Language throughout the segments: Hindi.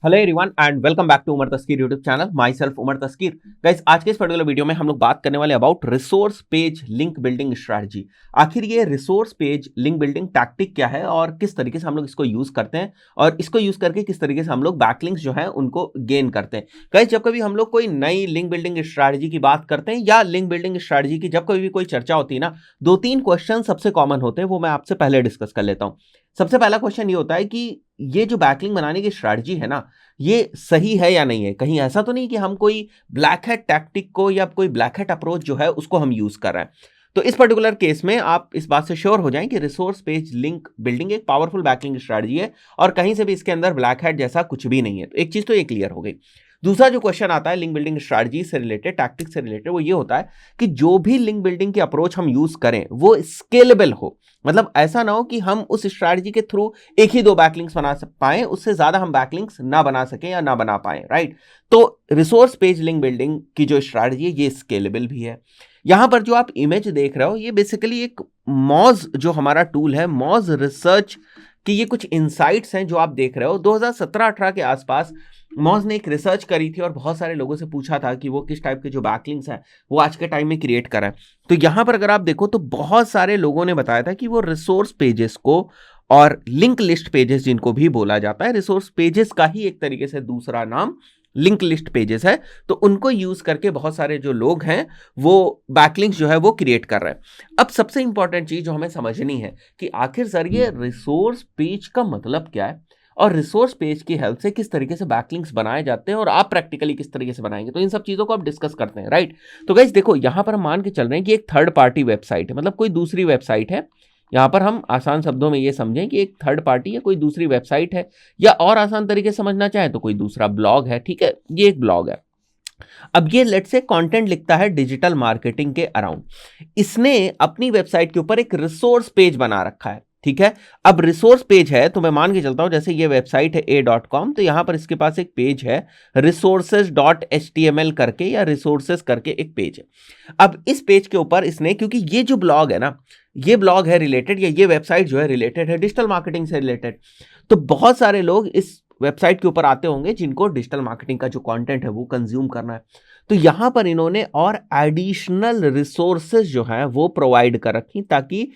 Hello everyone and welcome back to Umar Taskeer YouTube channel. Myself Umar Taskeer. Guys, आज के इस पर्टिकुलर वीडियो में हम लोग बात करने वाले about resource page link building strategy. आखिर ये resource page link building tactic क्या है और किस तरीके से हम लोग इसको यूज करते हैं और इसको यूज करके किस तरीके से हम लोग बैकलिंक्स जो है उनको गेन करते हैं। गाइस, जब कभी हम लोग कोई नई लिंक बिल्डिंग स्ट्रैटेजी की बात करते हैं या लिंक बिल्डिंग स्ट्रैटेजी की जब कभी भी कोई चर्चा होती है ना, दो तीन क्वेश्चन सबसे कॉमन होते हैं, वो मैं आपसे पहले डिस्कस कर लेता हूँ। सबसे पहला क्वेश्चन ये होता है कि ये जो बैकलिंक बनाने की स्ट्रैटेजी है ना, ये सही है या नहीं है। कहीं ऐसा तो नहीं कि हम कोई ब्लैक हैट टैक्टिक को या कोई ब्लैक हैट अप्रोच जो है उसको हम यूज कर रहे हैं। तो इस पर्टिकुलर केस में आप इस बात से श्योर हो जाएं कि रिसोर्स पेज लिंक बिल्डिंग एक पावरफुल बैकलिंक स्ट्रैटेजी है और कहीं से भी इसके अंदर ब्लैक हैट जैसा कुछ भी नहीं है। तो एक चीज तो ये क्लियर हो गई। दूसरा जो क्वेश्चन आता है लिंक बिल्डिंग स्ट्रैटेजी से रिलेटेड, टैक्टिक से रिलेटेड, वो ये होता है कि जो भी लिंक बिल्डिंग की अप्रोच हम यूज करें वो स्केलेबल हो। मतलब ऐसा ना हो कि हम उस स्ट्रैटेजी के थ्रू एक ही दो बैकलिंक्स बना पाए, उससे ज्यादा हम बैकलिंक्स ना बना सके या ना बना पाए, राइट। तो रिसोर्स पेज लिंक बिल्डिंग की जो स्ट्रैटेजी है ये स्केलेबल भी है। यहां पर जो आप इमेज देख रहे हो ये बेसिकली एक मॉज जो हमारा टूल है, मॉज रिसर्च की ये कुछ इंसाइट्स हैं जो आप देख रहे हो। 2017-18 के आसपास मॉज ने एक रिसर्च करी थी और बहुत सारे लोगों से पूछा था कि वो किस टाइप के जो बैकलिंक्स हैं वो आज के टाइम में क्रिएट करें। तो यहां पर अगर आप देखो तो बहुत सारे लोगों ने बताया था कि वो रिसोर्स पेजेस को और लिंक लिस्ट पेजेस जिनको भी बोला जाता है, रिसोर्स पेजेस का ही एक तरीके से दूसरा नाम लिंक लिस्ट पेजेस है, तो उनको यूज करके बहुत सारे जो लोग हैं वो बैकलिंक्स जो है वो क्रिएट कर रहे हैं। अब सबसे इंपॉर्टेंट चीज जो हमें समझनी है कि आखिर सर ये रिसोर्स पेज का मतलब क्या है और रिसोर्स पेज की हेल्प से किस तरीके से बैकलिंक्स बनाए जाते हैं और आप प्रैक्टिकली किस तरीके से बनाएंगे। तो इन सब चीजों को आप डिस्कस करते हैं, राइट। तो गाइस देखो, यहां पर हम मान के चल रहे हैं कि एक थर्ड पार्टी वेबसाइट है, मतलब कोई दूसरी वेबसाइट है। यहां पर हम आसान शब्दों में ये समझें कि एक थर्ड पार्टी है, कोई दूसरी वेबसाइट है, या और आसान तरीके से समझना चाहे तो कोई दूसरा ब्लॉग है, ठीक है। ये एक ब्लॉग है। अब ये लेट्स से कंटेंट लिखता है डिजिटल मार्केटिंग के अराउंड। इसने अपनी वेबसाइट के ऊपर एक रिसोर्स पेज बना रखा है, ठीक है। अब रिसोर्स पेज है तो मैं मान के चलता हूं जैसे ये वेबसाइट है a.com, तो यहां पर इसके पास एक पेज है resources.html करके या रिसोर्सेस करके एक पेज है। अब इस पेज के ऊपर इसने, क्योंकि ये जो ब्लॉग है ना, ये ब्लॉग है रिलेटेड या ये वेबसाइट जो है रिलेटेड है डिजिटल मार्केटिंग से रिलेटेड, तो बहुत सारे लोग इस वेबसाइट के ऊपर आते होंगे जिनको डिजिटल मार्केटिंग का जो कंटेंट है वो कंज्यूम करना है। तो यहां पर इन्होंने और एडिशनल रिसोर्सेज जो है वो प्रोवाइड कर रखी ताकि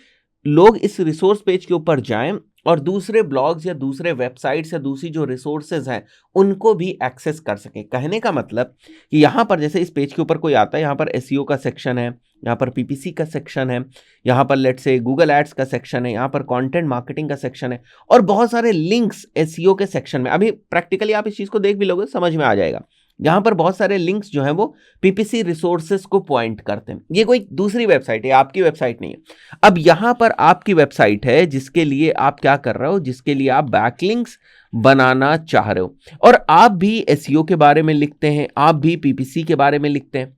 लोग इस रिसोर्स पेज के ऊपर जाएं और दूसरे ब्लॉग्स या दूसरे वेबसाइट्स या दूसरी जो रिसोर्सेज हैं उनको भी एक्सेस कर सकें। कहने का मतलब कि यहां पर जैसे इस पेज के ऊपर कोई आता है, यहां पर एसईओ का सेक्शन है, यहाँ पर पीपीसी का सेक्शन है, यहाँ पर लेट्स से गूगल एड्स का सेक्शन है, यहाँ पर कंटेंट मार्केटिंग का सेक्शन है और बहुत सारे लिंक्स एसईओ के सेक्शन में। अभी प्रैक्टिकली आप इस चीज को देख भी लोगे समझ में आ जाएगा। यहाँ पर बहुत सारे लिंक्स जो हैं वो पीपीसी रिसोर्सेस को पॉइंट करते हैं। ये कोई दूसरी वेबसाइट है, आपकी वेबसाइट नहीं है। अब यहाँ पर आपकी वेबसाइट है जिसके लिए आप क्या कर रहे हो, जिसके लिए आप बैकलिंक्स बनाना चाह रहे हो और आप भी एसईओ के बारे में लिखते हैं, आप भी पीपीसी के बारे में लिखते हैं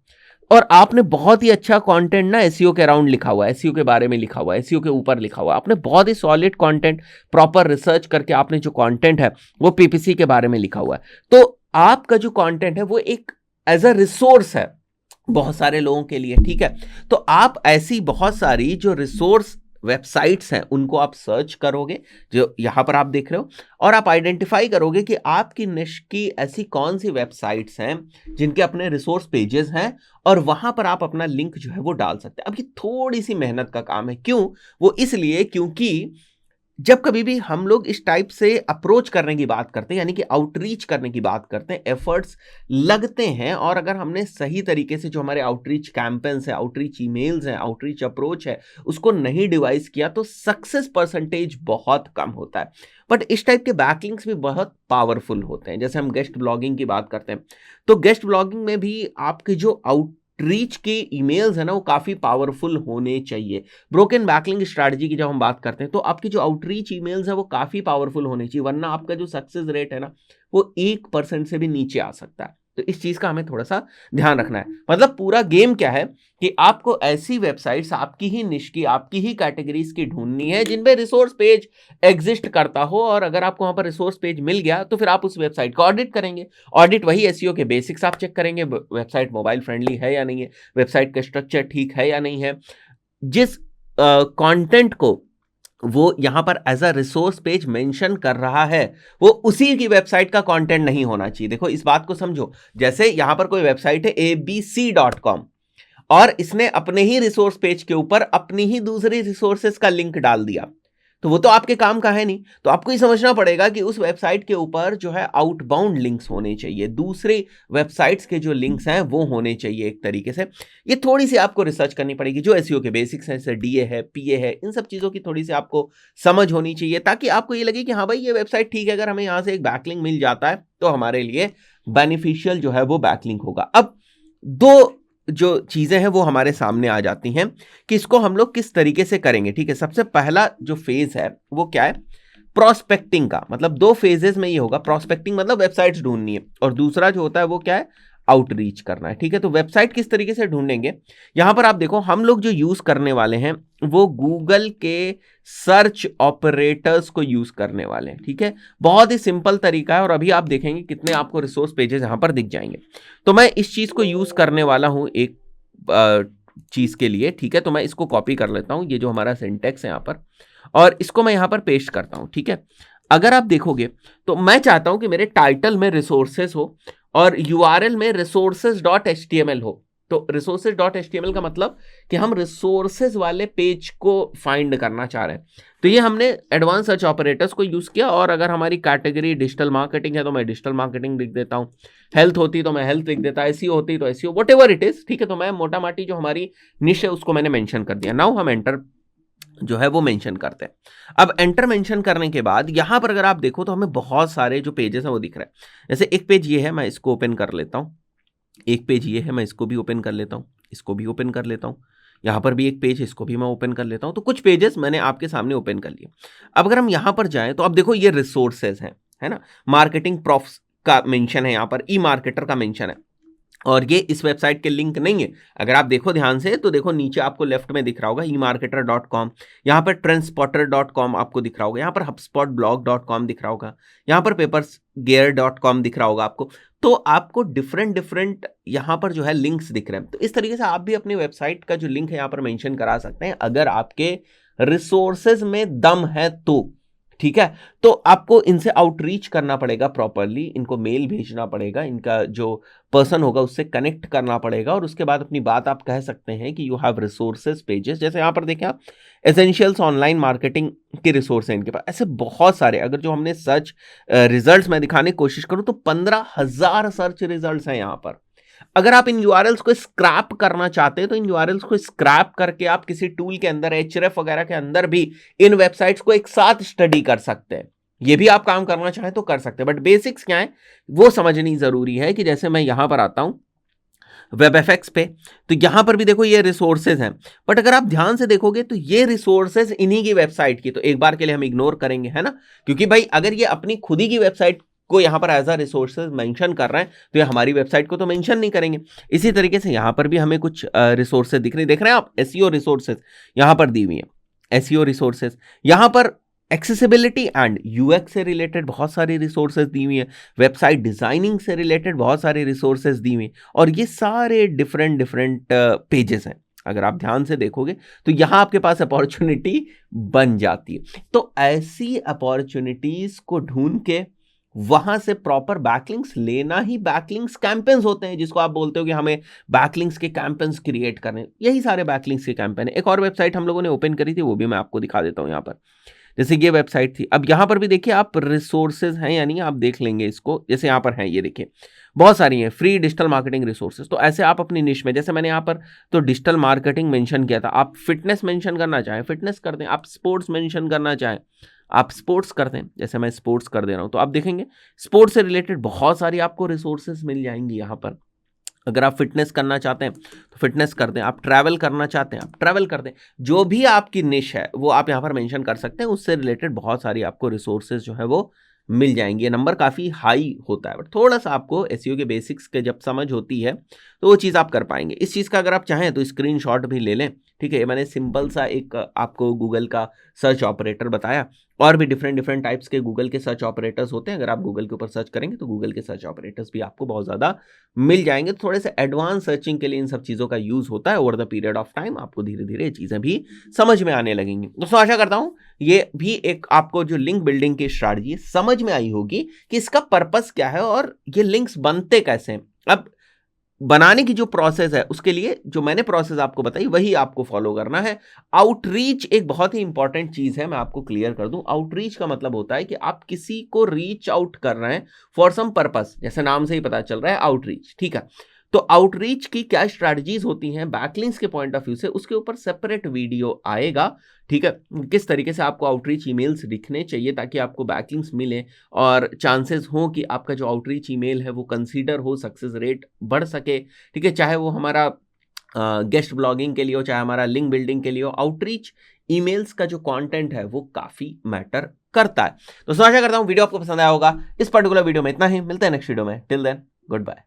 और आपने बहुत ही अच्छा कंटेंट ना एसईओ के अराउंड लिखा हुआ है, एसईओ के बारे में लिखा हुआ है, एसईओ के ऊपर लिखा हुआ है। आपने बहुत ही सॉलिड कंटेंट, प्रॉपर रिसर्च करके आपने जो कंटेंट है वो पीपीसी के बारे में लिखा हुआ है। तो आपका जो कंटेंट है वो एक एज अ रिसोर्स है बहुत सारे लोगों के लिए, ठीक है। तो आप ऐसी बहुत सारी जो रिसोर्स वेबसाइट्स हैं उनको आप सर्च करोगे जो यहां पर आप देख रहे हो और आप आइडेंटिफाई करोगे कि आपकी निश की ऐसी कौन सी वेबसाइट्स हैं जिनके अपने रिसोर्स पेजेस हैं और वहां पर आप अपना लिंक जो है वो डाल सकते हैं। अब ये थोड़ी सी मेहनत का काम है, क्यों? वो इसलिए क्योंकि जब कभी भी हम लोग इस टाइप से अप्रोच करने की बात करते हैं, यानी कि आउटरीच करने की बात करते हैं, एफर्ट्स लगते हैं और अगर हमने सही तरीके से जो हमारे आउटरीच कैंपेन्स है, आउटरीच ईमेल्स हैं, आउटरीच अप्रोच है, उसको नहीं डिवाइस किया तो सक्सेस परसेंटेज बहुत कम होता है। बट इस टाइप के बैकलिंक्स भी बहुत पावरफुल होते हैं। जैसे हम गेस्ट ब्लॉगिंग की बात करते हैं तो गेस्ट ब्लॉगिंग में भी आपके जो रीच के ईमेल्स है ना वो काफी पावरफुल होने चाहिए। ब्रोकन बैकलिंक स्ट्रैटेजी की जब हम बात करते हैं तो आपकी जो आउटरीच ईमेल्स है वो काफी पावरफुल होने चाहिए, वरना आपका जो सक्सेस रेट है ना वो 1% से भी नीचे आ सकता है। तो इस चीज का हमें थोड़ा सा ध्यान रखना है। मतलब पूरा गेम क्या है कि आपको ऐसी वेबसाइट्स आपकी ही निश की, आपकी ही कैटेगरीज की ढूंढनी है जिनपे रिसोर्स पेज एग्जिस्ट करता हो और अगर आपको वहां पर रिसोर्स पेज मिल गया तो फिर आप उस वेबसाइट को ऑडिट करेंगे। ऑडिट वही एसईओ के बेसिक्स आप चेक करेंगे, वेबसाइट मोबाइल फ्रेंडली है या नहीं है, वेबसाइट का स्ट्रक्चर ठीक है या नहीं है, जिस कंटेंट को वो यहां पर as a resource page mention कर रहा है, वो उसी की वेबसाइट का कंटेंट नहीं होना चाहिए। देखो इस बात को समझो, जैसे यहां पर कोई वेबसाइट है abc.com और इसने अपने ही रिसोर्स पेज के ऊपर अपनी ही दूसरी रिसोर्सेज का लिंक डाल दिया, तो वो तो आपके काम का है नहीं। तो आपको ये समझना पड़ेगा कि उस वेबसाइट के ऊपर जो है आउटबाउंड लिंक्स होने चाहिए, दूसरे वेबसाइट्स के जो लिंक्स हैं वो होने चाहिए एक तरीके से। ये थोड़ी सी आपको रिसर्च करनी पड़ेगी, जो एसईओ के बेसिक्स हैं, जैसे डीए है, पीए है, इन सब चीज़ों की थोड़ी सी आपको समझ होनी चाहिए, ताकि आपको ये लगे कि हाँ भाई ये वेबसाइट ठीक है, अगर हमें यहाँ से एक बैकलिंक मिल जाता है तो हमारे लिए बेनिफिशियल जो है वो बैकलिंक होगा। अब दो जो चीजें हैं वो हमारे सामने आ जाती हैं कि इसको हम लोग किस तरीके से करेंगे। ठीक है, सबसे पहला जो फेज है वो क्या है, प्रोस्पेक्टिंग का। मतलब दो फेजेस में ये होगा, प्रोस्पेक्टिंग मतलब वेबसाइट्स ढूंढनी है, और दूसरा जो होता है वो क्या है, आउटरीच करना है। ठीक है, तो वेबसाइट किस तरीके से ढूंढेंगे, यहां पर आप देखो हम लोग जो यूज करने वाले हैं वो गूगल के सर्च ऑपरेटर्स को यूज करने वाले हैं। ठीक है, बहुत ही सिंपल तरीका है, और अभी आप देखेंगे कितने आपको रिसोर्स पेजेस यहां पर दिख जाएंगे। तो मैं इस चीज को यूज करने वाला हूं एक चीज के लिए। ठीक है, तो मैं इसको कॉपी कर लेता हूं, ये जो हमारा सिंटेक्स है यहां पर, और इसको मैं यहां पर पेस्ट करता हूं। ठीक है, अगर आप देखोगे तो मैं चाहता हूं कि मेरे टाइटल में रिसोर्सेज हो और यूआरएल में resources.html हो। तो resources.html का मतलब कि हम रिसोर्सेज वाले पेज को फाइंड करना चाह रहे हैं। तो ये हमने एडवांस सर्च ऑपरेटर्स को यूज किया, और अगर हमारी कैटेगरी डिजिटल मार्केटिंग है तो मैं डिजिटल मार्केटिंग लिख देता हूँ, हेल्थ होती तो मैं हेल्थ लिख देता, एसईओ होती तो एसईओ, व्हाटएवर इट इज। ठीक है, तो मैं मोटा माटी जो हमारी निश है उसको मैंने मेंशन कर दिया। नाउ हम एंटर जो है वो मेंशन करते हैं। अब एंटर मेंशन करने के बाद यहां पर अगर आप देखो तो हमें बहुत सारे जो पेजेस हैं वो दिख रहे हैं। जैसे एक पेज ये है, मैं इसको ओपन कर लेता हूं, एक पेज ये है, मैं इसको भी ओपन कर लेता हूं, इसको भी ओपन कर लेता हूं, यहां पर भी एक पेज, इसको भी मैं ओपन कर लेता हूं। तो कुछ पेजेस मैंने आपके सामने ओपन कर लिए। अब अगर हम यहां पर जाएं तो अब देखो ये रिसोर्सेज हैं, है ना, मार्केटिंग प्रॉफ्स का मेंशन है, यहां पर ई मार्केटर का मेंशन है, और ये इस वेबसाइट के लिंक नहीं है। अगर आप देखो ध्यान से तो देखो नीचे आपको लेफ्ट में दिख रहा होगा emarketer.com, यहाँ पर trendspotter.com आपको दिख रहा होगा, यहाँ पर hubspotblog.com दिख रहा होगा, यहाँ पर papersgear.com दिख रहा होगा आपको। तो आपको डिफरेंट डिफरेंट यहाँ पर जो है लिंक्स दिख रहे हैं। तो इस तरीके से आप भी अपनी वेबसाइट का जो लिंक है यहाँ पर मेंशन करा सकते हैं, अगर आपके रिसोर्सेज में दम है तो। ठीक है, तो आपको इनसे आउटरीच करना पड़ेगा प्रॉपरली, इनको मेल भेजना पड़ेगा, इनका जो पर्सन होगा उससे कनेक्ट करना पड़ेगा, और उसके बाद अपनी बात आप कह सकते हैं कि यू हैव रिसोर्सेज पेजेस। जैसे यहां पर देखें आप, एसेंशियल्स ऑनलाइन मार्केटिंग के रिसोर्स हैं इनके पास, ऐसे बहुत सारे। अगर जो हमने सर्च रिजल्ट्स में दिखाने की कोशिश करूं तो 15,000 सर्च रिजल्ट्स हैं यहां पर। अगर आप इन यूआरएल्स को स्क्रैप करना चाहते हैं तो इन यूआरएल्स को स्क्रैप करके आप किसी टूल के अंदर, एचरेफ वगैरह के अंदर भी इन वेबसाइट्स को एक साथ स्टडी कर सकते हैं। ये भी आप काम करना चाहें तो कर सकते हैं, बट बेसिक्स क्या है वो समझनी जरूरी है। कि जैसे मैं यहां पर आता हूं वेबएफएक्स पे, तो यहां पर भी देखो ये रिसोर्सेज हैं, बट अगर आप ध्यान से देखोगे तो ये रिसोर्सेज इन्हीं की वेबसाइट की, तो एक बार के लिए हम इग्नोर करेंगे, है ना, क्योंकि भाई अगर ये अपनी खुद ही की वेबसाइट को यहां पर एज अ रिसोर्सेज मेंशन कर रहे हैं तो ये हमारी वेबसाइट को तो मेंशन नहीं करेंगे। इसी तरीके से यहां पर भी हमें कुछ रिसोर्सेज दिख रहे हैं आप, एसईओ रिसोर्सेज यहां पर दी हुई है, एसईओ रिसोर्सेज, यहां पर एक्सेसिबिलिटी एंड यूएक्स से रिलेटेड बहुत सारी रिसोर्सेज दी हुई है, वेबसाइट डिजाइनिंग से रिलेटेड बहुत सारी रिसोर्सेज दी हुई हैं, और ये सारे डिफरेंट डिफरेंट पेजेस हैं। अगर आप ध्यान से देखोगे तो यहां आपके पास अपॉर्चुनिटी बन जाती है। तो ऐसी अपॉर्चुनिटीज को ढूंढ के वहां से प्रॉपर बैकलिंक्स लेना ही बैकलिंक्स कैंपेन्स होते हैं, जिसको आप बोलते हो कि हमें बैकलिंक्स के कैंपेन्स क्रिएट करने, यही सारे बैकलिंक्स के कैंपेन है। एक और वेबसाइट हम लोगों ने ओपन करी थी, वो भी मैं आपको दिखा देता हूं यहां पर। जैसे ये वेबसाइट थी, अब यहां पर भी देखिए आप रिसोर्सेज हैं, यानी आप देख लेंगे इसको, जैसे यहां पर हैं, ये देखिए बहुत सारी हैं फ्री डिजिटल मार्केटिंग रिसोर्सेज। तो ऐसे आप अपनी निश में, जैसे मैंने यहां पर तो डिजिटल मार्केटिंग मेंशन किया था, आप फिटनेस मेंशन करना चाहें फिटनेस कर दें, आप स्पोर्ट्स मेंशन करना चाहें आप स्पोर्ट्स कर दें, जैसे मैं स्पोर्ट्स कर दे रहा हूं, तो आप देखेंगे स्पोर्ट्स से रिलेटेड बहुत सारी आपको रिसोर्सेज मिल जाएंगी यहां पर। अगर आप फिटनेस करना चाहते हैं तो फिटनेस कर दें, आप ट्रैवल करना चाहते हैं आप ट्रैवल कर दें, जो भी आपकी निश है वो आप यहाँ पर मेंशन कर सकते हैं, उससे रिलेटेड बहुत सारी आपको रिसोर्सेज जो है वो मिल जाएंगे। ये नंबर काफ़ी हाई होता है, बट थोड़ा सा आपको एसईओ के बेसिक्स के जब समझ होती है तो वो चीज़ आप कर पाएंगे। इस चीज़ का अगर आप चाहें तो स्क्रीनशॉट भी ले लें। ठीक है, मैंने सिंपल सा एक आपको गूगल का सर्च ऑपरेटर बताया, और भी डिफरेंट डिफरेंट टाइप्स के गूगल के सर्च ऑपरेटर्स होते हैं। अगर आप गूगल के ऊपर सर्च करेंगे तो गूगल के सर्च ऑपरेटर्स भी आपको बहुत ज़्यादा मिल जाएंगे। तो थोड़े से एडवांस सर्चिंग के लिए इन सब चीज़ों का यूज़ होता है। Over the period of time आपको धीरे धीरे चीज़ें भी समझ में आने लगेंगी। दोस्तों आशा करता हूँ ये भी एक आपको जो लिंक बिल्डिंग की स्ट्रैटेजी समझ में आई होगी कि इसका पर्पस क्या है और ये लिंक्स बनते कैसे हैं। अब बनाने की जो प्रोसेस है उसके लिए जो मैंने प्रोसेस आपको बताई वही आपको फॉलो करना है। आउटरीच एक बहुत ही इंपॉर्टेंट चीज है, मैं आपको क्लियर कर दूं। आउटरीच का मतलब होता है कि आप किसी को रीच आउट कर रहे हैं फॉर सम पर्पस, जैसे नाम से ही पता चल रहा है आउटरीच, ठीक है। तो आउटरीच की क्या स्ट्रैटेजीज होती हैं बैकलिंक्स के पॉइंट ऑफ व्यू से, उसके ऊपर सेपरेट वीडियो आएगा, ठीक है। किस तरीके से आपको आउटरीच ईमेल्स लिखने चाहिए ताकि आपको बैकलिंक्स मिले और चांसेस हो कि आपका जो आउटरीच ईमेल है वो कंसीडर हो, सक्सेस रेट बढ़ सके, ठीक है। चाहे वो हमारा गेस्ट ब्लॉगिंग के लिए हो, चाहे हमारा लिंक बिल्डिंग के लिए हो, आउटरीच ईमेल्स का जो कंटेंट है वो काफी मैटर करता है। तो आशा करता हूं वीडियो आपको पसंद आया होगा। इस पर्टिकुलर वीडियो में इतना ही, मिलते हैं नेक्स्ट वीडियो में। Till then good bye.